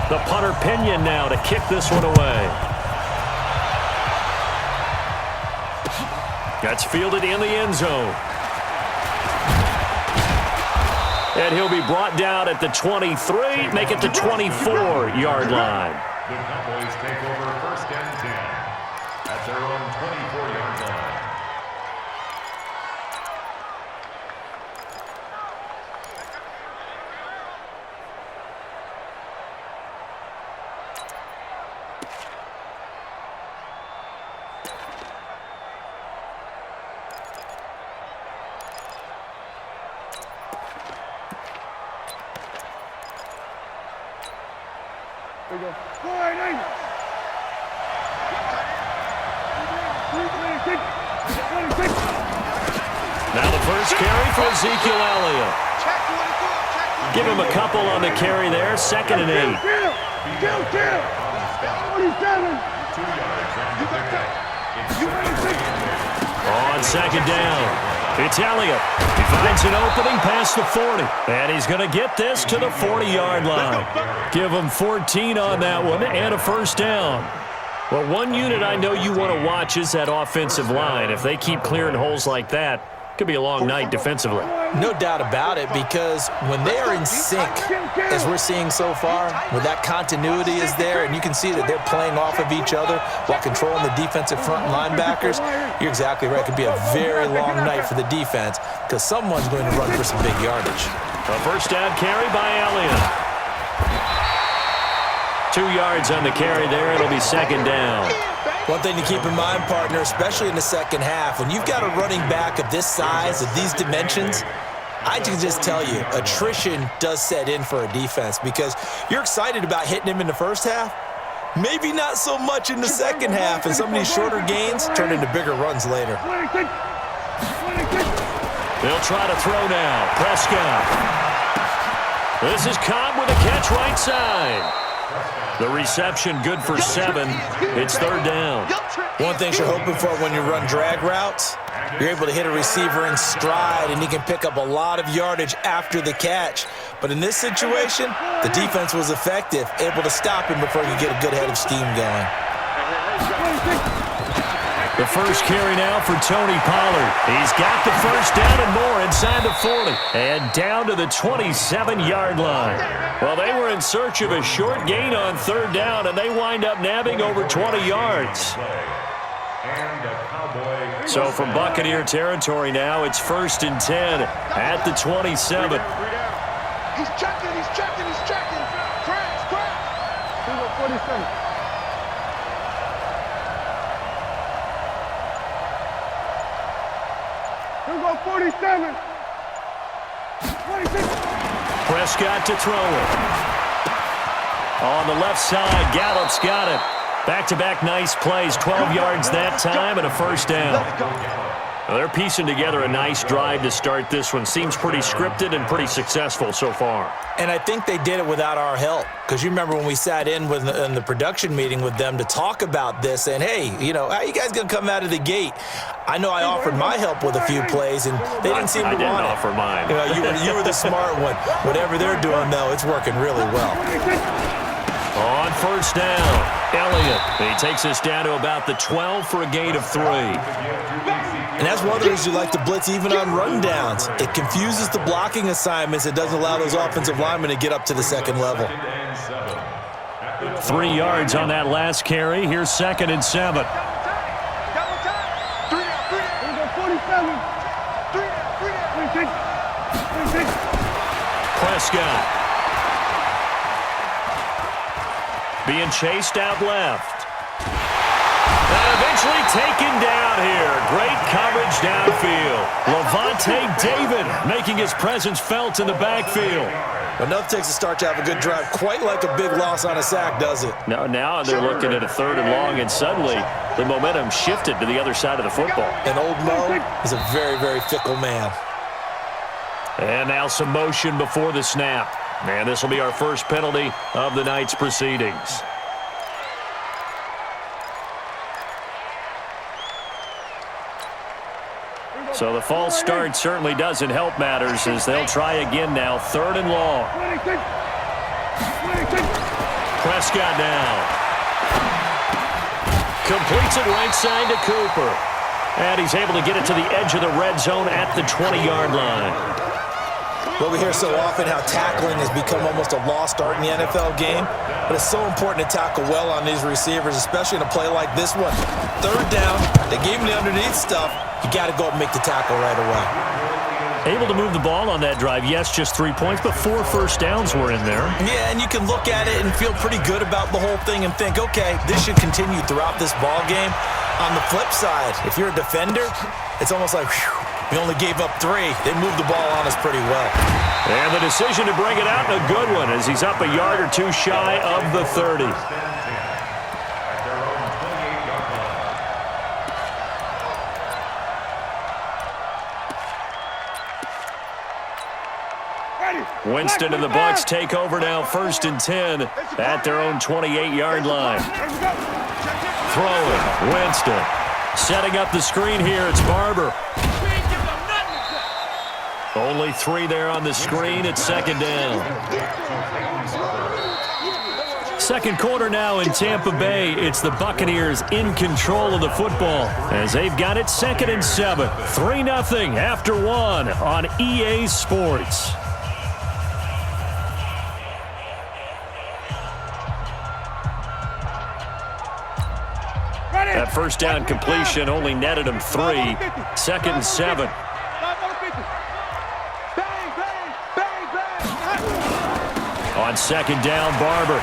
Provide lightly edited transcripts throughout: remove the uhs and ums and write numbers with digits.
The punter Pinion now to kick this one away. That's fielded in the end zone. And he'll be brought down at the 23, make it the 24-yard line. The Cowboys take over first and 10 at their own 24-yard line. Now the first carry for Ezekiel Elliott. Give him a couple on the carry there. 2nd and 8. On 2nd down. It's Elliott. He finds an opening past the 40. And he's going to get this to the 40-yard line. Give him 14 on that one and a first down. Well, one unit I know you want to watch is that offensive line. If they keep clearing holes like that, could be a long night defensively. No doubt about it, because when they are in sync, as we're seeing so far, when that continuity is there and you can see that they're playing off of each other while controlling the defensive front linebackers, you're exactly right. It could be a very long night for the defense because someone's going to run for some big yardage. A first down carry by Elliott. 2 yards on the carry there. It'll be 2nd down. One thing to keep in mind, partner, especially in the second half, when you've got a running back of this size, of these dimensions, I can just tell you, attrition does set in for a defense because you're excited about hitting him in the first half. Maybe not so much in the second half, and some of these shorter gains turn into bigger runs later. They'll try to throw now. Prescott. This is Cobb with a catch right side. The reception good for 7. It's 3rd down. One thing you're hoping for when you run drag routes, you're able to hit a receiver in stride and he can pick up a lot of yardage after the catch. But in this situation, the defense was effective, able to stop him before you get a good head of steam going. The first carry now for Tony Pollard. He's got the first down and more inside the 40. And down to the 27-yard line. Well, they were in search of a short gain on 3rd down, and they wind up nabbing over 20 yards. So from Buccaneer territory now, it's 1st and 10 at the 27. He's checking. Crash. 47. Here go 47. 26. Prescott to throw it. On the left side, Gallup's got it. Back-to-back nice plays, 12 yards that time and a first down. Well, they're piecing together a nice drive to start this one. Seems pretty scripted and pretty successful so far. And I think they did it without our help. Because you remember when we sat in the production meeting with them to talk about this and, hey, you know, how are you guys going to come out of the gate? I know I offered my help with a few plays, and they didn't seem to want it. I didn't offer mine. You know, you were the smart one. Whatever they're doing, though, it's working really well. On first down, Elliott. He takes us down to about the 12 for a gain of 3. And that's one of the reasons you like to blitz even on rundowns. It confuses the blocking assignments. It doesn't allow those offensive linemen to get up to the second level. 3 yards on that last carry. Here's 2nd and 7. Prescott. Being chased out left. And eventually taken down here. Great coverage downfield. Levante David making his presence felt in the backfield. Enough takes a start to have a good drive. Quite like a big loss on a sack, does it? Now they're looking at a 3rd and long, and suddenly the momentum shifted to the other side of the football. And old Mo is a very, very fickle man. And now some motion before the snap. And this will be our first penalty of the night's proceedings. So the false start certainly doesn't help matters as they'll try again now. 3rd and long. Prescott now. Completes it right side to Cooper. And he's able to get it to the edge of the red zone at the 20-yard line. Well, we hear so often how tackling has become almost a lost art in the NFL game, but it's so important to tackle well on these receivers, especially in a play like this one. Third down, they gave him the underneath stuff. You got to go up and make the tackle right away. Able to move the ball on that drive. Yes, just 3 points, but 4 first downs were in there. Yeah, and you can look at it and feel pretty good about the whole thing and think, okay, this should continue throughout this ball game. On the flip side, if you're a defender, it's almost like, whew, we only gave up 3. They moved the ball on us pretty well. And the decision to bring it out, and a good one, as he's up a yard or 2 shy of the 30. Winston and the Bucs take over now, 1st and 10 at their own 28-yard line. Throwing, Winston. Setting up the screen here, it's Barber. Only 3 there on the screen at 2nd down. Second quarter now in Tampa Bay. It's the Buccaneers in control of the football as they've got it 2nd and 7. 3-0 after 1 on EA Sports. That first down completion only netted him 3. 2nd and 7. On 2nd down, Barber.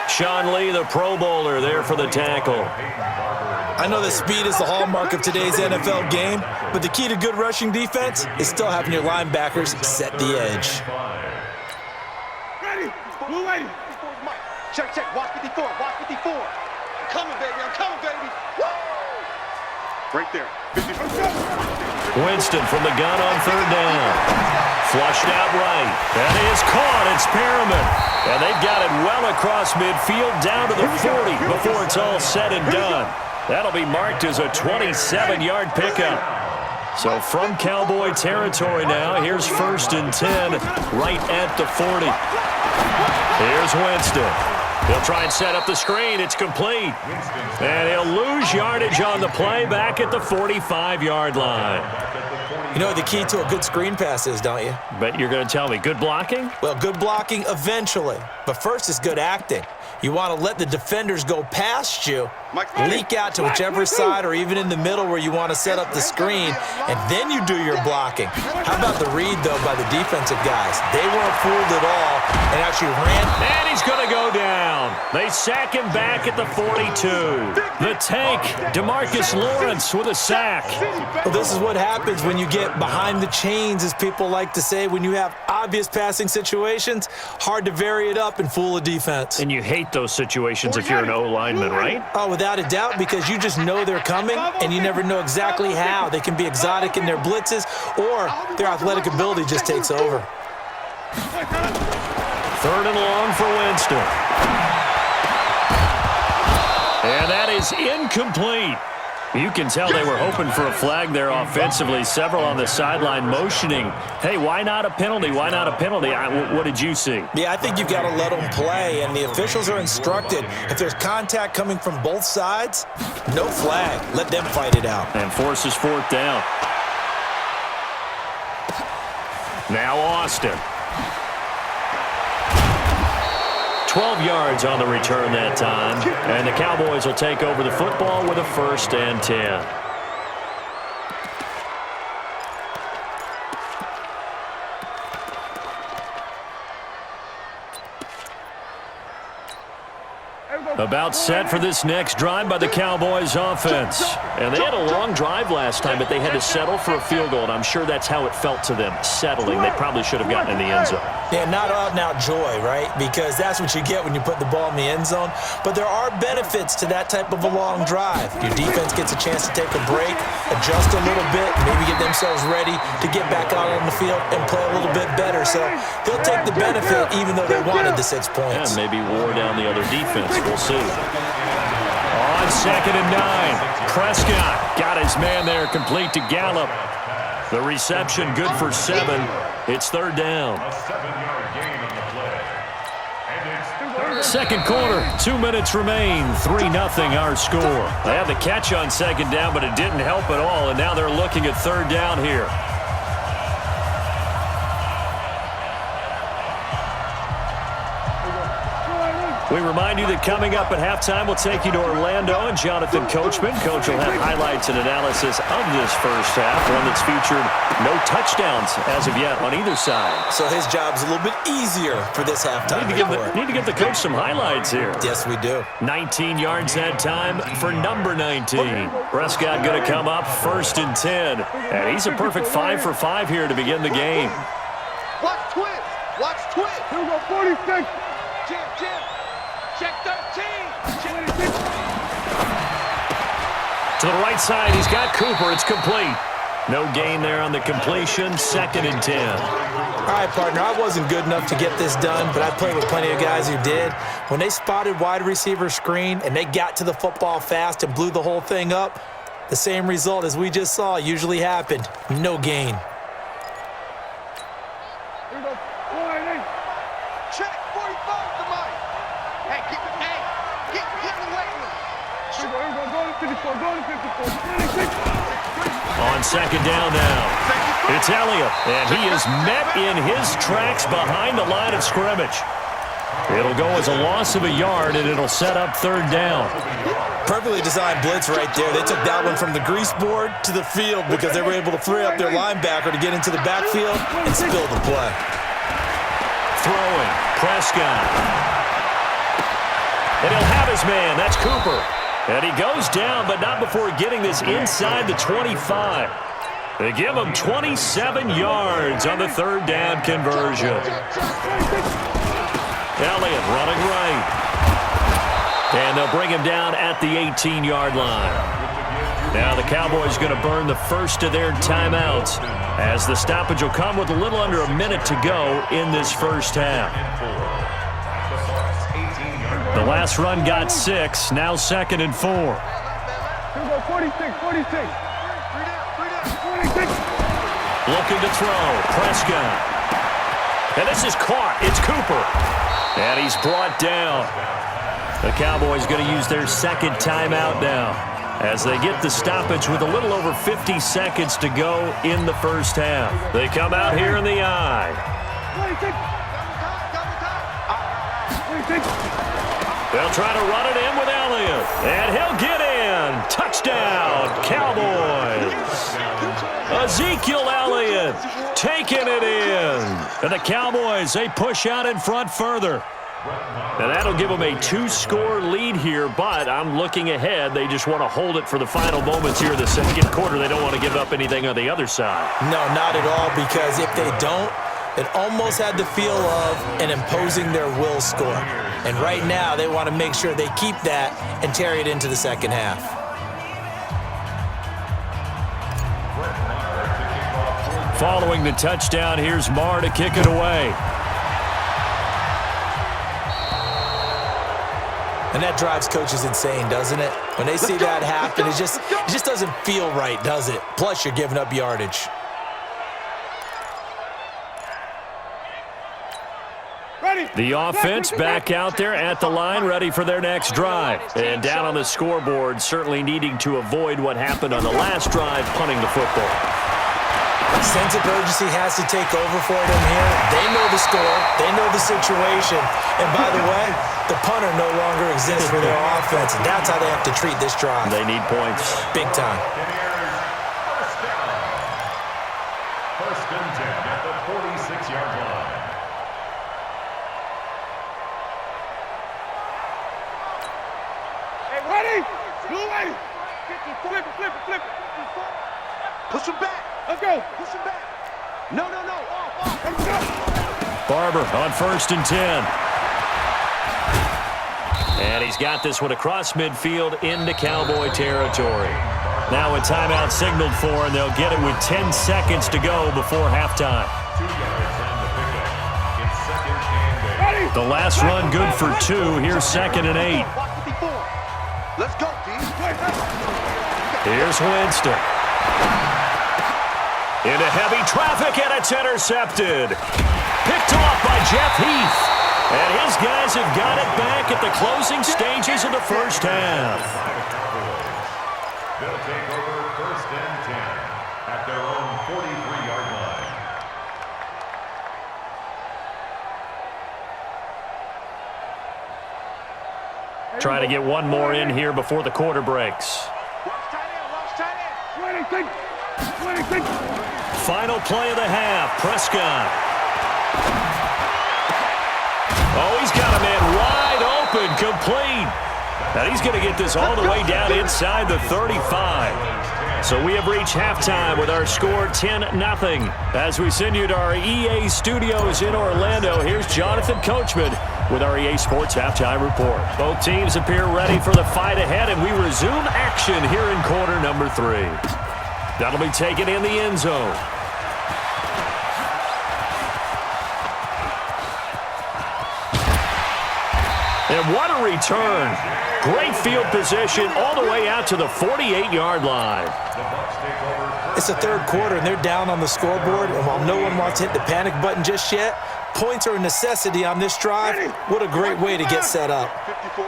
Sean Lee, the Pro Bowler, there for the tackle. I know that speed is the hallmark of today's NFL game, but the key to good rushing defense is still having your linebackers set the edge. Ready. Blue lady. Check, check. Watch 54. Watch 54. I'm coming, baby. I'm coming, baby. Woo! Right there. 54. Winston from the gun on 3rd down. Flushed out right. That is caught. It's Perriman. And they've got it well across midfield down to the 40 before it's all said and done. That'll be marked as a 27-yard pickup. So from Cowboy territory now, here's 1st and 10 right at the 40. Here's Winston. He'll try and set up the screen. It's complete. And he'll lose yardage on the play back at the 45-yard line. You know what the key to a good screen pass is, don't you? Bet you're going to tell me. Good blocking? Well, good blocking eventually. But first is good acting. You want to let the defenders go past you, leak out to whichever side or even in the middle where you want to set up the screen, and then you do your blocking. How about the read, though, by the defensive guys? They weren't fooled at all and actually ran. And he's going to go down. They sack him back at the 42. The tank, DeMarcus Lawrence with a sack. Well, this is what happens when you get behind the chains, as people like to say. When you have obvious passing situations, hard to vary it up and fool a defense. And you hate those situations if you're an O-lineman, right? Oh, without a doubt, because you just know they're coming, and you never know exactly how. They can be exotic in their blitzes, or their athletic ability just takes over. 3rd and long for Winston. And that is incomplete. You can tell they were hoping for a flag there offensively. Several on the sideline motioning, hey, why not a penalty? Why not a penalty? What did you see? Yeah, I think you've got to let them play, and the officials are instructed. If there's contact coming from both sides, no flag. Let them fight it out. And forces 4th down. Now Austin. 12 yards on the return that time. And the Cowboys will take over the football with a 1st and 10. About set for this next drive by the Cowboys offense. And they had a long drive last time, but they had to settle for a field goal, and I'm sure that's how it felt to them, settling. They probably should have gotten in the end zone. Yeah, not out-and-out joy, right? Because that's what you get when you put the ball in the end zone. But there are benefits to that type of a long drive. Your defense gets a chance to take a break, adjust a little bit, maybe get themselves ready to get back out on the field and play a little bit better. So they'll take the benefit even though they wanted the 6 points. Yeah, maybe wore down the other defense. We'll see. On 2nd and 9, Prescott got his man there complete to Gallup. The reception good for 7. It's 3rd down. A 7-yard gain on the Second quarter, 2 minutes remain, 3-0 our score. They had the catch on second down, but it didn't help at all, and now they're looking at third down here. We remind you that coming up at halftime, we'll take you to Orlando and Jonathan Coachman. Coach will have highlights and analysis of this first half, one that's featured no touchdowns as of yet on either side. So his job's a little bit easier for this halftime. Need to give the coach some highlights here. Yes, we do. 19 yards that time for number 19. Prescott going to come up 1st and 10. And he's a perfect 5 for 5 here to begin the game. Watch twist. Watch twist. Here we go, 46. Jim, Jim. Check 13. To the right side, he's got Cooper. It's complete. No gain there on the completion. 2nd and 10. All right, partner, I wasn't good enough to get this done, but I played with plenty of guys who did. When they spotted wide receiver screen and they got to the football fast and blew the whole thing up, the same result as we just saw usually happened. No gain. Here we go, 488. Check 45 to Mike. Hey, keep it. Hey, keep the weight room. Here we go, go to 54, go to 54. 26. On second down now, it's Elliott, and he is met in his tracks behind the line of scrimmage. It'll go as a loss of a yard, and it'll set up third down. Perfectly designed blitz right there. They took that one from the grease board to the field because they were able to free up their linebacker to get into the backfield and spill the play. Throwing, Prescott. And he'll have his man. That's Cooper. And he goes down, but not before getting this inside the 25. They give him 27 yards on the third down conversion. Elliott running right. And they'll bring him down at the 18-yard line. Now the Cowboys going to burn the first of their timeouts as the stoppage will come with a little under a minute to go in this first half. The last run got 6, now 2nd and 4. Here we go, 46, 46. 46. Looking to throw, Prescott. And this is caught, it's Cooper. And he's brought down. The Cowboys going to use their second timeout now as they get the stoppage with a little over 50 seconds to go in the first half. They come out here in the I. 26. 26. They'll try to run it in with Elliott. And he'll get in. Touchdown, Cowboys. Ezekiel Elliott taking it in. And the Cowboys, they push out in front further. And that'll give them a 2-score lead here, but I'm looking ahead. They just want to hold it for the final moments here in the second quarter. They don't want to give up anything on the other side. No, not at all, because if they don't, it almost had the feel of an imposing their will score. And right now, they want to make sure they keep that and carry it into the second half. Following the touchdown, here's Marr to kick it away. And that drives coaches insane, doesn't it? When they see that happen, it just doesn't feel right, does it? Plus, you're giving up yardage. The offense back out there at the line, ready for their next drive. And down on the scoreboard, certainly needing to avoid what happened on the last drive, punting the football. Sense of urgency has to take over for them here. They know the score. They know the situation. And by the way, the punter no longer exists for their offense. And that's how they have to treat this drive. They need points. Big time. First and 10 at the 46-yard line. Hey, ready? Blue ready. Flip it, flip it, flip it. Push him back. Let's go. Push him back. No, no, no. Off. Let's go. Barber on 1st and 10. And he's got this one across midfield into Cowboy territory. Now a timeout signaled for, and they'll get it with 10 seconds to go before halftime. 2 yards on the pickup. It's 2nd and 8. Ready? The last run good for 2. Here's 2nd and 8. Let's go, D. Here's Winston. Into heavy traffic, and it's intercepted. Picked off by Jeff Heath. And his guys have got it back at the closing stages of the first half. They'll take over first and 10 at their own 43-yard line. Trying to get one more in here before the quarter breaks. Final play of the half. Prescott. Oh, he's got a man wide open, complete. Now he's going to get this all the way down inside the 35. So we have reached halftime with our score 10-0. As we send you to our EA studios in Orlando, here's Jonathan Coachman with our EA Sports Halftime Report. Both teams appear ready for the fight ahead, and we resume action here in quarter number 3. That'll be taken in the end zone. And what a return. Great field position all the way out to the 48-yard line. It's the third quarter, and they're down on the scoreboard. And while no one wants to hit the panic button just yet, points are a necessity on this drive. What a great way to get set up.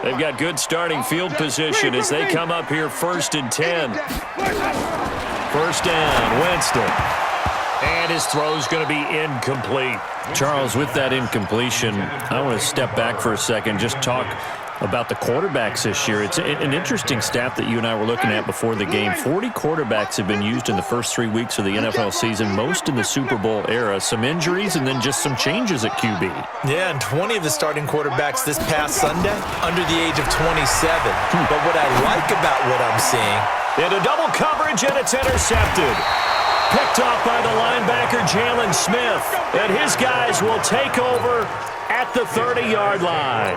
They've got good starting field position as they come up here first and 10. First down, Winston. And his throw's going to be incomplete. Charles, with that incompletion, I want to step back for a second, just talk about the quarterbacks this year. It's an interesting stat that you and I were looking at before the game. 40 quarterbacks have been used in the first 3 weeks of the NFL season, most in the Super Bowl era. Some injuries and then just some changes at QB. Yeah, and 20 of the starting quarterbacks this past Sunday under the age of 27. But what I like about what I'm seeing... Into double coverage, and it's intercepted. Picked off by the linebacker, Jalen Smith. And his guys will take over at the 30-yard line.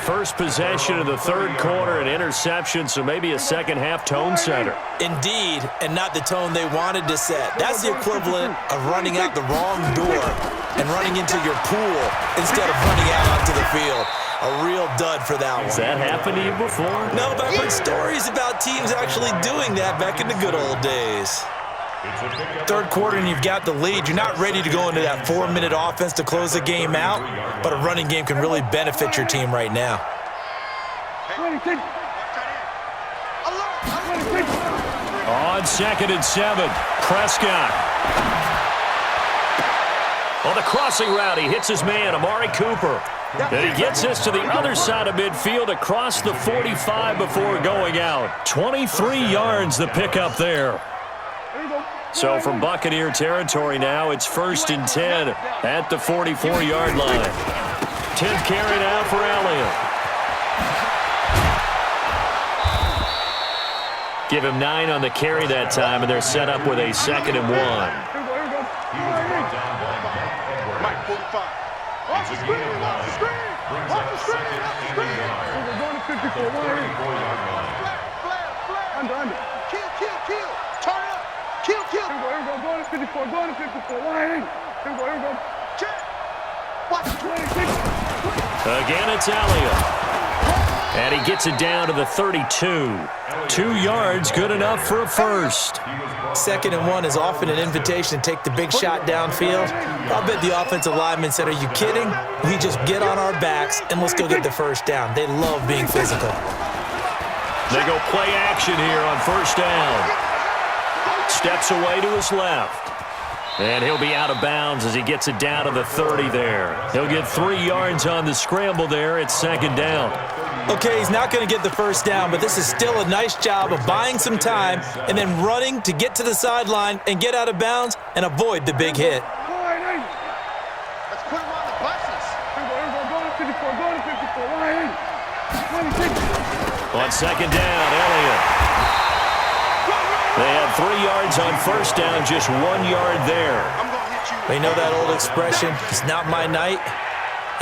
First possession of the third quarter, an interception, so maybe a second-half tone setter. Indeed, and not the tone they wanted to set. That's the equivalent of running out the wrong door and running into your pool instead of running out onto the field. A real dud for that one. Has that happened to you before? No, but I've heard stories about teams actually doing that back in the good old days. Third quarter and you've got the lead. You're not ready to go into that 4-minute offense to close the game out, but a running game can really benefit your team right now. On second and 7, Prescott. On the crossing route, he hits his man, Amari Cooper. And he gets this to the other side of midfield across the 45 before going out. 23 yards the pickup there. So from Buccaneer territory now, it's first and 10 at the 44-yard line. 10th carry now for Elliott. Give him 9 on the carry that time, and they're set up with a 2nd and 1. Mike, 45. Off the screen, off the screen, off the screen, off the screen. We're going to 54. 34-yard line. Flare. Under. Kill. Turn up. Kill. Here we go. Going to 54. Going to 54. Line in. Here we go. Check. Watch 26. Again, it's Elliott. And he gets it down to the 32. 2 yards, good enough for a first. 2nd and 1 is often an invitation to take the big shot downfield. I'll bet the offensive lineman said, are you kidding? We just get on our backs and let's go get the first down. They love being physical. They go play action here on first down. Steps away to his left. And he'll be out of bounds as he gets it down to the 30 there. He'll get 3 yards on the scramble there. It's 2nd down. Okay, he's not going to get the first down, but this is still a nice job of buying some time and then running to get to the sideline and get out of bounds and avoid the big hit. Let's put him on the buses. Going to 54. Going to 54. Line in. 26. On 2nd down, Elliott. They had 3 yards on first down, just 1 yard there. You know that old expression, it's not my night?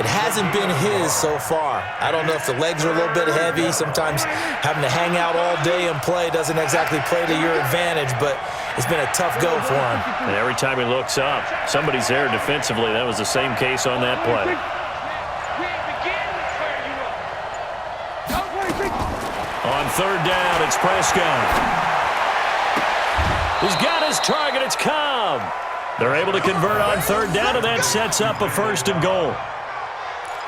It hasn't been his so far. I don't know if the legs are a little bit heavy. Sometimes having to hang out all day and play doesn't exactly play to your advantage, but it's been a tough go for him. And every time he looks up, somebody's there defensively. That was the same case on that play. On 3rd down, it's Prescott. He's got his target. It's Cobb. They're able to convert on 3rd down, and that sets up a 1st and goal.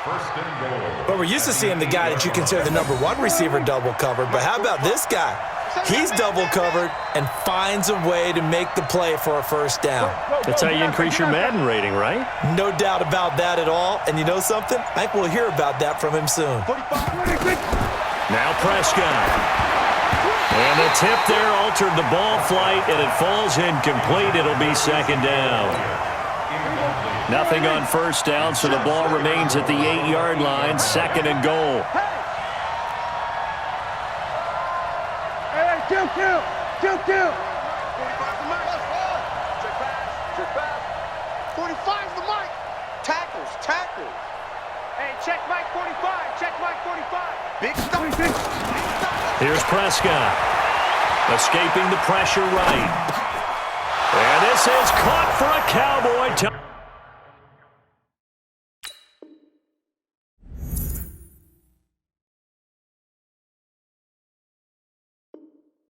First and goal. But we're used to seeing the guy that you consider the number one receiver double covered. But how about this guy? He's double covered and finds a way to make the play for a first down. That's how you increase your Madden rating, right? No doubt about that at all. And you know something? I think we'll hear about that from him soon. Now Prescott. And the tip there altered the ball flight, and it falls incomplete. It'll be second down. Nothing on first down, so the ball remains at the 8-yard line, second and goal. Hey, kill. 45 the mic. Check pass. 45 the mic. Tackles. Hey, check Mike 45. Big stuff. Here's Prescott. Escaping the pressure right. And this is caught for a Cowboy touchdown.